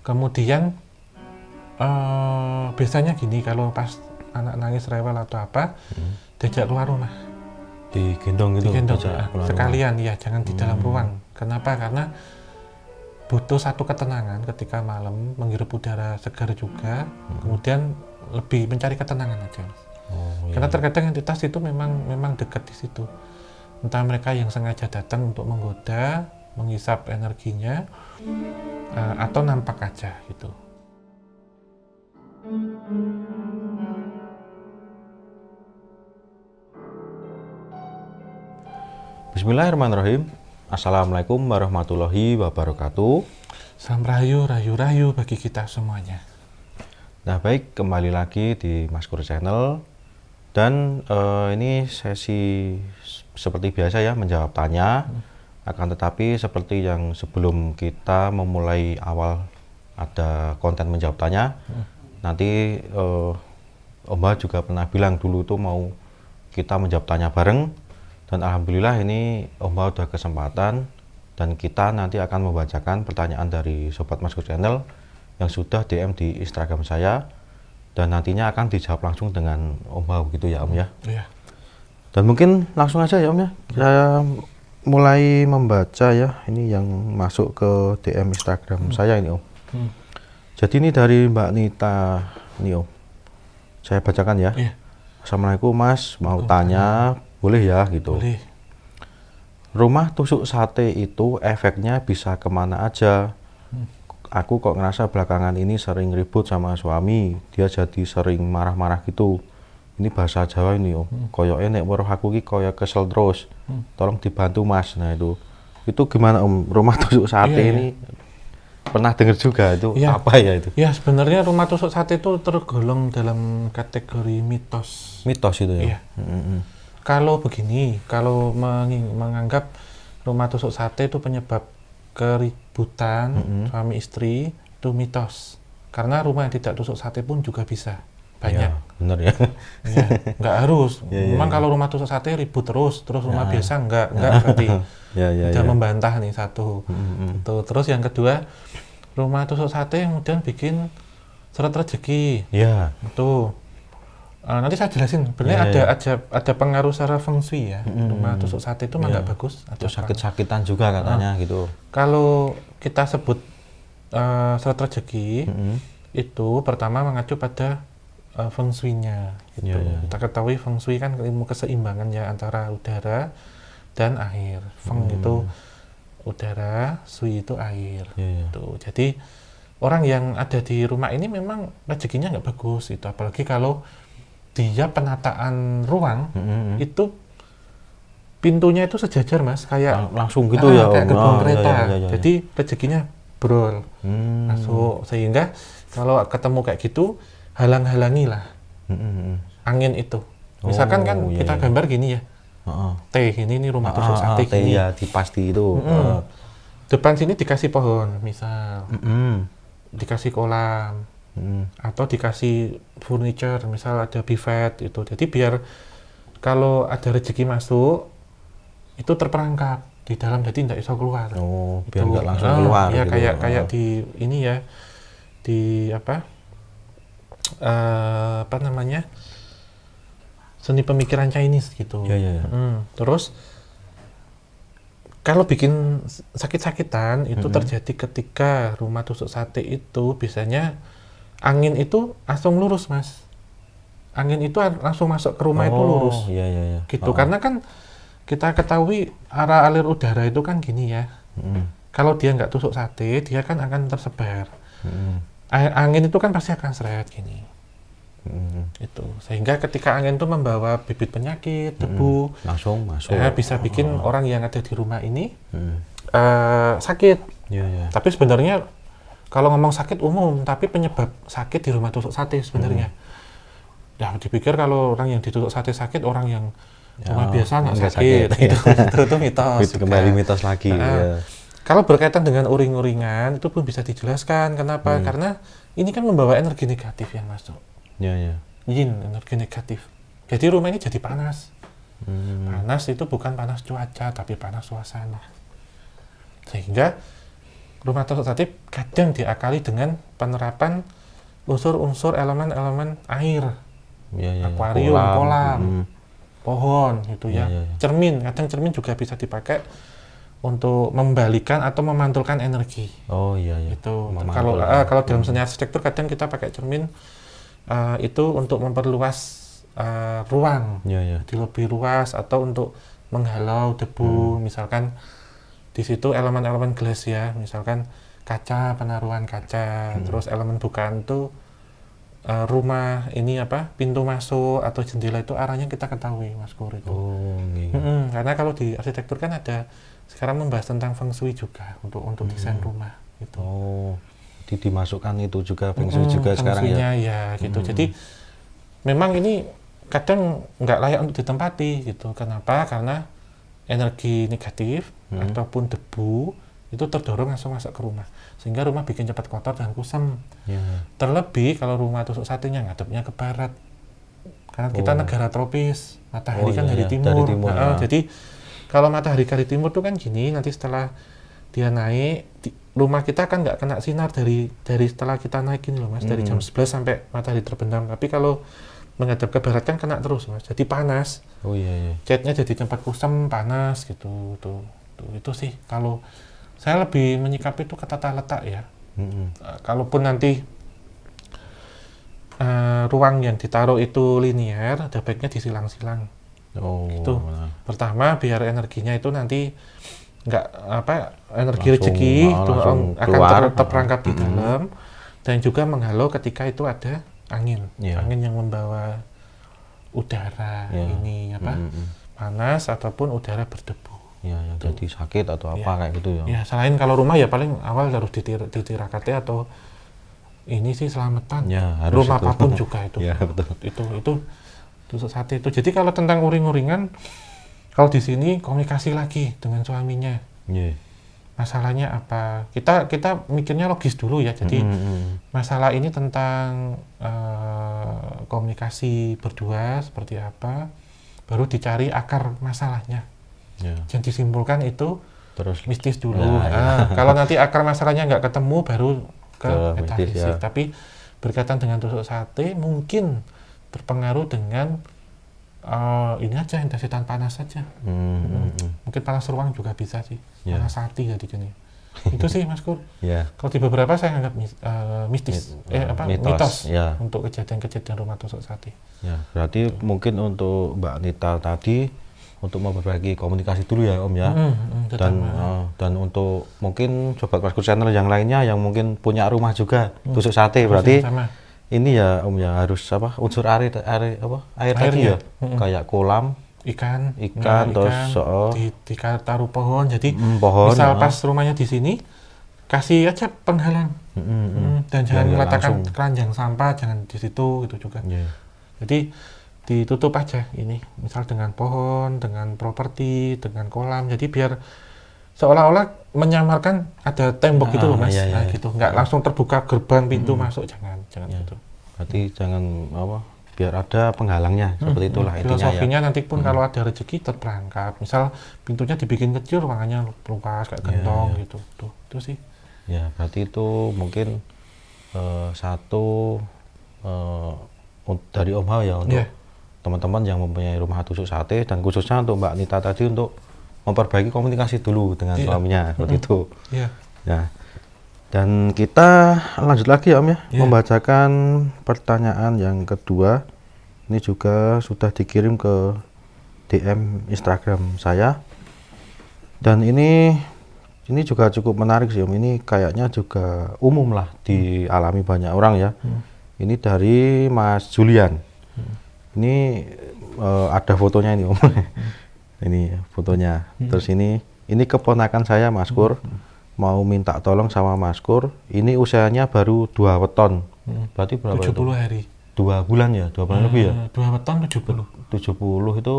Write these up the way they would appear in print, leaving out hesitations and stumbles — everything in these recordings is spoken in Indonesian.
Kemudian biasanya gini, kalau pas anak nangis rewel atau apa, diajak keluar rumah. Digendong gitu? Digendong, Keluar sekalian ya, jangan di dalam ruang. Kenapa? Karena butuh satu ketenangan ketika malam, menghirup udara segar juga, kemudian lebih mencari ketenangan aja. Karena terkadang entitas itu memang dekat di situ. Entah mereka yang sengaja datang untuk menggoda, menghisap energinya, atau nampak aja gitu. Bismillahirrahmanirrahim. Assalamualaikum warahmatullahi wabarakatuh. Salam rahayu, rahayu bagi kita semuanya. Nah baik, kembali lagi di Maskur Channel. Dan ini sesi seperti biasa ya, menjawab tanya. Akan tetapi seperti yang sebelum kita memulai awal ada konten menjawab tanya, nanti Mbak juga pernah bilang dulu tuh mau kita menjawab tanya bareng. Dan alhamdulillah ini Mbak udah kesempatan, dan kita nanti akan membacakan pertanyaan dari Sobat Maskur Channel yang sudah DM di Instagram saya, dan nantinya akan dijawab langsung dengan Mbak begitu ya Om ya. Iya. Dan mungkin langsung aja ya Om ya. Saya mulai membaca ya, ini yang masuk ke DM Instagram saya ini Om. Jadi ini dari Mbak Nita ini Om. Saya bacakan ya. Iya. Assalamualaikum Mas, mau tanya boleh ya gitu. Boleh. Rumah tusuk sate itu efeknya bisa kemana aja? Aku kok ngerasa belakangan ini sering ribut sama suami. Dia jadi sering marah-marah gitu. Ini bahasa Jawa ini Om. Koyoknya nek weruh aku ki koyo kesel terus. Tolong dibantu Mas. Nah itu gimana Om? Rumah tusuk sate ini pernah dengar juga itu apa ya itu? Ya sebenarnya rumah tusuk sate itu tergolong dalam kategori mitos. Mitos itu ya? Iya. Kalau begini, kalau menganggap rumah tusuk sate itu penyebab keributan suami istri, itu mitos. Karena rumah yang tidak tusuk sate pun juga bisa, banyak. Ya, bener ya. Ya, nggak harus. Memang kalau rumah tusuk sate ribut terus rumah biasa enggak berarti. Udah membantah nih satu. Terus yang kedua, rumah tusuk sate kemudian bikin seret rezeki. Iya. Itu nanti saya jelasin. Sebenarnya ada pengaruh secara feng shui ya. Rumah tusuk sate itu nggak bagus. Ada sakit-sakitan juga katanya gitu. Kalau kita sebut seret rezeki, itu pertama mengacu pada feng shui-nya. Gitu. Kita ketahui feng shui kan ilmu keseimbangan ya antara udara dan air. Feng itu udara, shui itu air. Gitu. Jadi orang yang ada di rumah ini memang rezekinya nggak bagus. Itu apalagi kalau dia penataan ruang itu pintunya itu sejajar Mas, kayak langsung gitu ya kayak gerbong kereta. Ya. Jadi rezekinya brol masuk, sehingga kalau ketemu kayak gitu halang-halangilah angin itu. Misalkan kan kita gambar gini ya, T ini rumah tusuk sate gini ya, di pasti itu depan sini dikasih pohon misal, dikasih kolam, atau dikasih furniture, misal ada buffet itu. Jadi biar kalau ada rezeki masuk itu terperangkap di dalam, jadi tidak bisa keluar. Biar nggak langsung keluar. Ya gitu. kayak di ini ya, di apa namanya, seni pemikiran Chinese gitu. Terus kalau bikin sakit-sakitan itu terjadi ketika rumah tusuk sate itu biasanya angin itu langsung lurus Mas. Angin itu langsung masuk ke rumah itu lurus. Gitu. Karena kan kita ketahui arah alir udara itu kan gini ya. Kalau dia nggak tusuk sate, dia kan akan tersebar. Angin itu kan pasti akan seret gini. Itu. Sehingga ketika angin itu membawa bibit penyakit, debu, langsung masuk. Bisa bikin orang yang ada di rumah ini sakit. Tapi sebenarnya kalau ngomong sakit umum, tapi penyebab sakit di rumah tusuk sate sebenarnya. Ya dipikir kalau orang yang ditusuk sate sakit, orang yang rumah biasa nggak sakit. Itu mitos. Kembali mitos lagi. Kalau berkaitan dengan uring-uringan, itu pun bisa dijelaskan. Kenapa? Karena ini kan membawa energi negatif yang masuk. Yin, energi negatif. Jadi rumah ini jadi panas. Panas itu bukan panas cuaca, tapi panas suasana. Sehingga rumah tusuk sate kadang diakali dengan penerapan unsur-unsur elemen-elemen air, akuarium, kolam, pohon gitu ya. Cermin, kadang cermin juga bisa dipakai untuk membalikan atau memantulkan energi. Itu kalau dalam seni arsitektur kadang kita pakai cermin itu untuk memperluas ruang, jadi lebih luas, atau untuk menghalau debu, misalkan di situ elemen-elemen gelas ya, misalkan kaca, penaruhan kaca, terus elemen bukaan itu rumah ini pintu masuk atau jendela itu arahnya kita ketahui, Mas Kur itu. Karena kalau di arsitektur kan ada sekarang membahas tentang feng shui juga untuk desain rumah gitu. Jadi dimasukkan itu juga feng shui juga sekarang ya gitu. Jadi memang ini kadang nggak layak untuk ditempati gitu. Kenapa? Karena energi negatif ataupun debu itu terdorong langsung masuk ke rumah, sehingga rumah bikin cepat kotor dan kusam. Terlebih kalau rumah tusuk satenya ngadepnya ke barat, karena kita negara tropis, matahari kan dari timur. Jadi kalau matahari dari timur tuh kan gini, nanti setelah dia naik, rumah kita kan nggak kena sinar dari setelah kita naikin loh Mas, dari jam 11 sampai matahari terbenam. Tapi kalau menghadap ke barat kan kena terus Mas, jadi panas. Catnya jadi tempat kusam, panas gitu. Itu sih kalau saya lebih menyikapi itu ke tata letak ya. Kalaupun nanti ruang yang ditaruh itu linear, ada baiknya disilang-silang. Itu pertama biar energinya itu nanti nggak energi rezeki itu akan terperangkap di dalam, dan juga menghalau ketika itu ada angin yang membawa udara ini panas ataupun udara berdebu. Jadi sakit atau apa kayak gitu ya. Selain kalau rumah ya paling awal harus ditirakati atau ini sih selamatan. Rumah itu. Apapun juga itu. Itu tusuk sate itu. Jadi kalau tentang uring-uringan, kalau di sini komunikasi lagi dengan suaminya. Masalahnya apa? Kita mikirnya logis dulu ya. Jadi masalah ini tentang komunikasi berdua seperti apa, baru dicari akar masalahnya. Yang disimpulkan itu terus mistis dulu. Kalau nanti akar masalahnya nggak ketemu, baru ke metafisik. Tapi berkaitan dengan tusuk sate mungkin terpengaruh dengan ini aja, intensitas panas saja. Mungkin panas ruang juga bisa sih, panas hati jadi gini. Itu sih Mas Kur. Kalau di beberapa saya anggap mistis, mitos untuk kejadian-kejadian rumah tusuk sate. Berarti mungkin untuk Mbak Nita tadi untuk memperbaiki komunikasi dulu ya Om ya. Dan untuk mungkin sobat Maskur Channel yang lainnya yang mungkin punya rumah juga tusuk sate, berarti ini ya Om ya harus unsur air tadi ya, kayak kolam, ikan terus taruh pohon. Jadi misal pas rumahnya di sini kasih aja penghalang dan jangan meletakkan keranjang sampah, jangan di situ gitu juga. Jadi ditutup aja ini, misal dengan pohon, dengan properti, dengan kolam. Jadi biar seolah-olah menyamarkan ada tembok gitu loh Mas. Gitu, nggak langsung terbuka gerbang pintu masuk, jangan gitu. Berarti jangan biar ada penghalangnya, seperti itulah intinya. Filosofinya nanti pun kalau ada rezeki terperangkap. Misal pintunya dibikin kecil, ruangannya luas kayak gentong gitu. Itu sih. Berarti itu mungkin satu dari Om Hao ya untuk teman-teman yang mempunyai rumah tusuk sate, dan khususnya untuk Mbak Nita tadi untuk memperbaiki komunikasi dulu dengan suaminya, seperti itu. Dan kita lanjut lagi ya Om ya, membacakan pertanyaan yang kedua. Ini juga sudah dikirim ke DM Instagram saya, dan ini juga cukup menarik sih Om. Ini kayaknya juga umum lah dialami banyak orang ya. Ini dari Mas Julian. Ini ada fotonya ini Om. Ini fotonya. Terus ini keponakan saya Mas Kur. Mau minta tolong sama Mas Kur. Ini usianya baru 2 weton. Berarti berapa 70 itu? hari. 2 bulan ya? 2 bulan lebih ya? 2 weton 70. 70 itu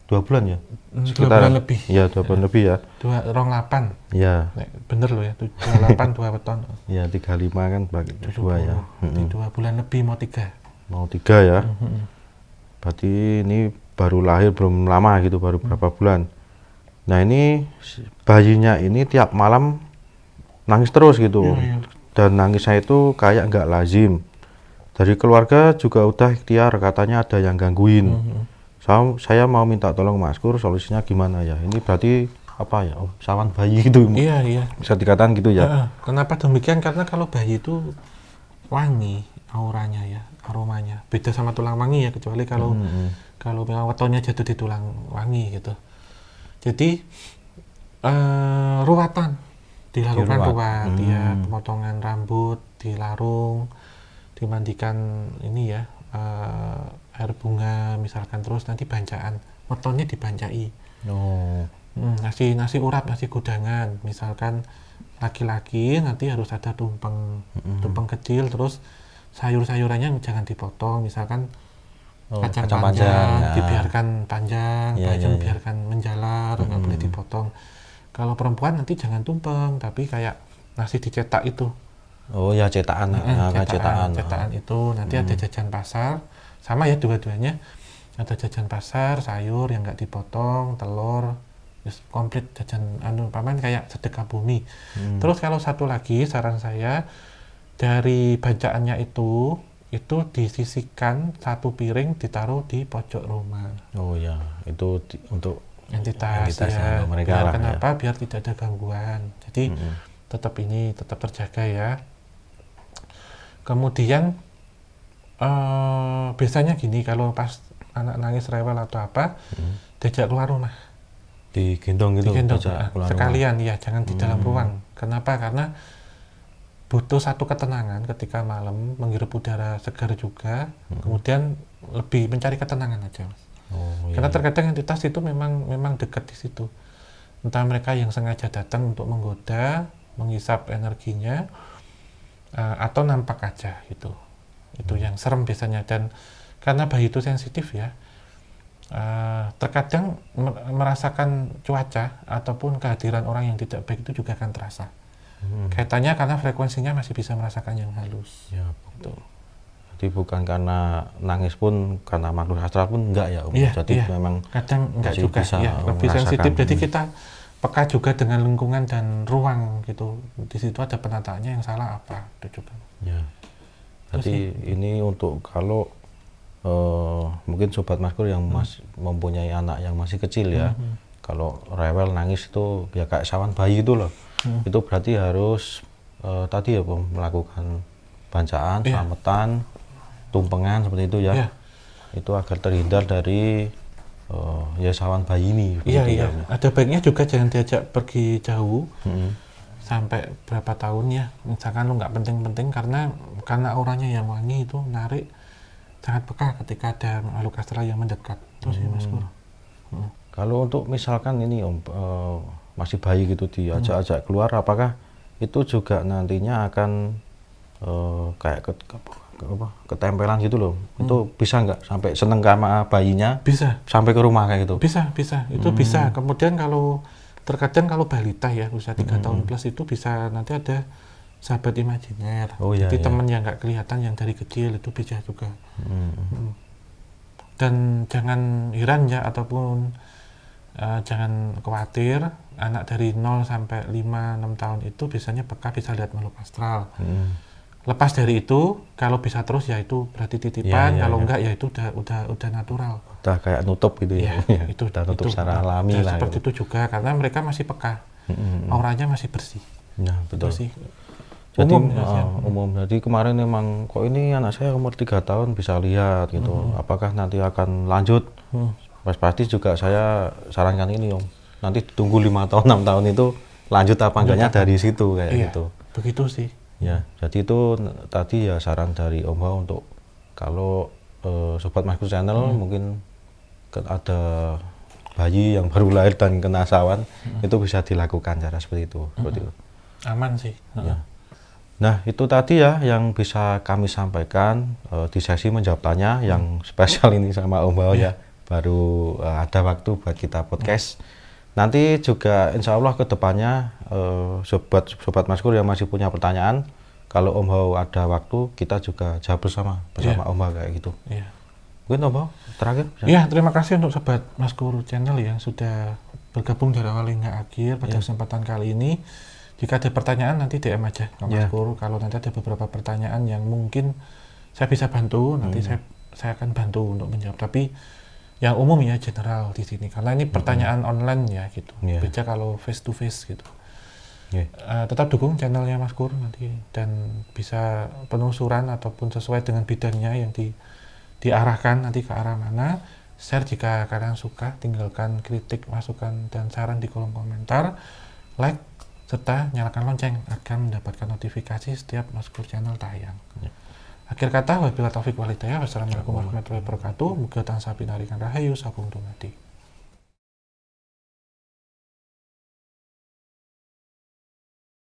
2 bulan ya? 2 bulan lebih. Iya, 2 bulan lebih ya. 28. Iya. Bener loh ya, 28 2 weton. Iya, 35 kan bagi 2 ya. 2 bulan lebih mau 3. Mau 3 ya. Berarti ini baru lahir belum lama gitu, baru berapa bulan. Nah ini bayinya ini tiap malam nangis terus gitu. Iya. Dan nangisnya itu kayak nggak lazim. Dari keluarga juga udah ikhtiar, katanya ada yang gangguin. Saya mau minta tolong Mas Kur, solusinya gimana ya? Ini berarti apa ya? Oh, sawan bayi gitu. Iya. Bisa dikatakan gitu ya? Kenapa demikian? Karena kalau bayi itu wangi auranya ya, aromanya. Beda sama tulang wangi ya, kecuali kalau kalau memang wetonnya jatuh di tulang wangi gitu. Jadi ruwatan dilakukan ruwat ya, pemotongan rambut, dilarung, dimandikan ini ya, air bunga misalkan, terus nanti bancaan, wetonnya dibancai. Nasi urap, nasi kudangan, misalkan laki-laki nanti harus ada tumpeng kecil, terus sayur-sayurannya jangan dipotong, misalkan kacang panjang ya. Dibiarkan panjang, bayam biarkan menjalar, nggak boleh dipotong. Kalau perempuan nanti jangan tumpeng, tapi kayak nasi dicetak itu. Oh ya, cetakan. Cetakan itu nanti ada jajan pasar, sama ya dua-duanya. Ada jajan pasar, sayur yang nggak dipotong, telur, komplit jajan paman kayak sedekah bumi. Terus kalau satu lagi saran saya, dari bancaannya itu disisihkan satu piring, ditaruh di pojok rumah. Oh ya, itu untuk entitas ya. Mereka lah, kenapa? Biar tidak ada gangguan. Jadi tetap terjaga ya. Kemudian biasanya gini, kalau pas anak nangis rewel atau apa, diajak keluar rumah. Digendong gitu? Digendong, sekalian ya, jangan di dalam ruang. Kenapa? Karena butuh satu ketenangan ketika malam, menghirup udara segar juga, kemudian lebih mencari ketenangan aja, Mas. Karena terkadang entitas itu memang dekat di situ. Entah mereka yang sengaja datang untuk menggoda, menghisap energinya, atau nampak aja gitu. Itu yang serem biasanya. Dan karena bayi itu sensitif ya, terkadang merasakan cuaca ataupun kehadiran orang yang tidak baik itu juga akan terasa. Kaitannya karena frekuensinya masih bisa merasakan yang halus. Ya, gitu. Jadi bukan karena nangis pun, karena makhluk astral pun enggak ya, Om? Jadi memang kadang enggak juga ya, lebih sensitif. Jadi kita peka juga dengan lingkungan dan ruang gitu. Di situ ada penataannya yang salah apa itu juga. Ya. Jadi ini untuk kalau mungkin sobat Mas Kur yang mempunyai anak yang masih kecil ya, kalau rewel nangis itu ya kayak sawan bayi itu loh. Itu berarti harus tadi ya, Om, melakukan bancaan, selamatan, tumpengan seperti itu ya. Itu agar terhindar dari ya sawan bayi ini. Iya. Ada baiknya juga jangan diajak pergi jauh sampai berapa tahun ya. Misalkan lu nggak penting-penting, karena auranya yang wangi itu narik, sangat peka ketika ada makhluk astral yang mendekat. Terus ya, Mas Kur. Kalau untuk misalkan ini, Om, masih bayi gitu diajak-ajak keluar, apakah itu juga nantinya akan kayak ketempelan gitu loh? Itu bisa nggak sampai seneng sama bayinya? Bisa. Sampai ke rumah kayak gitu? Bisa. Itu bisa. Kemudian terkadang kalau balita ya, usia 3 tahun plus itu bisa nanti ada sahabat imajiner. Jadi teman yang nggak kelihatan yang dari kecil itu bisa juga. Dan jangan heran ya, ataupun jangan khawatir, anak dari 0 sampai 5-6 tahun itu biasanya peka, bisa lihat makhluk astral. Lepas dari itu, kalau bisa terus ya itu berarti titipan, kalau enggak ya itu udah natural. Udah kayak nutup gitu ya. Itu udah nutup secara alami lah. Seperti itu juga, karena mereka masih peka. Auranya masih bersih. Ya, betul. Sih. Jadi umum. Jadi kemarin memang kok ini anak saya umur 3 tahun bisa lihat gitu. Apakah nanti akan lanjut? Pasti juga saya sarankan ini, Om. Nanti tunggu 5 tahun, 6 tahun itu lanjut apa enggaknya dari situ kayak gitu. Begitu sih. Ya, jadi itu tadi ya saran dari Om Hao untuk kalau sobat Mas Kur channel mungkin ada bayi yang baru lahir dan kena sawan, itu bisa dilakukan cara seperti itu. Aman sih. Ya. Nah, itu tadi ya yang bisa kami sampaikan di sesi menjawab tanya yang spesial ini sama Om Hao ya. Baru ada waktu buat kita podcast. Nanti juga insya Allah ke depannya sobat Mas Kur yang masih punya pertanyaan, kalau Om Hao ada waktu, kita juga jawab bersama Om Hao kayak gitu. Mungkin Om Hao terakhir? Iya, terima kasih untuk sobat Mas Kur channel yang sudah bergabung dari awal hingga akhir pada kesempatan kali ini. Jika ada pertanyaan nanti DM aja ke Mas Kur. Kalau nanti ada beberapa pertanyaan yang mungkin saya bisa bantu, nanti saya akan bantu untuk menjawab. Tapi yang umum ya general di sini, karena ini pertanyaan online ya gitu. Beda kalau face to face gitu. Tetap dukung channelnya Mas Kur nanti dan bisa penelusuran ataupun sesuai dengan bidangnya yang diarahkan nanti ke arah mana. Share jika kalian suka, tinggalkan kritik, masukan dan saran di kolom komentar. Like serta nyalakan lonceng agar mendapatkan notifikasi setiap Mas Kur channel tayang. Akhir kata, wabillahi taufiq wal hidayah. Wassalamualaikum warahmatullahi wabarakatuh. Muga tansah pinarikan rahayu sabung dumadi.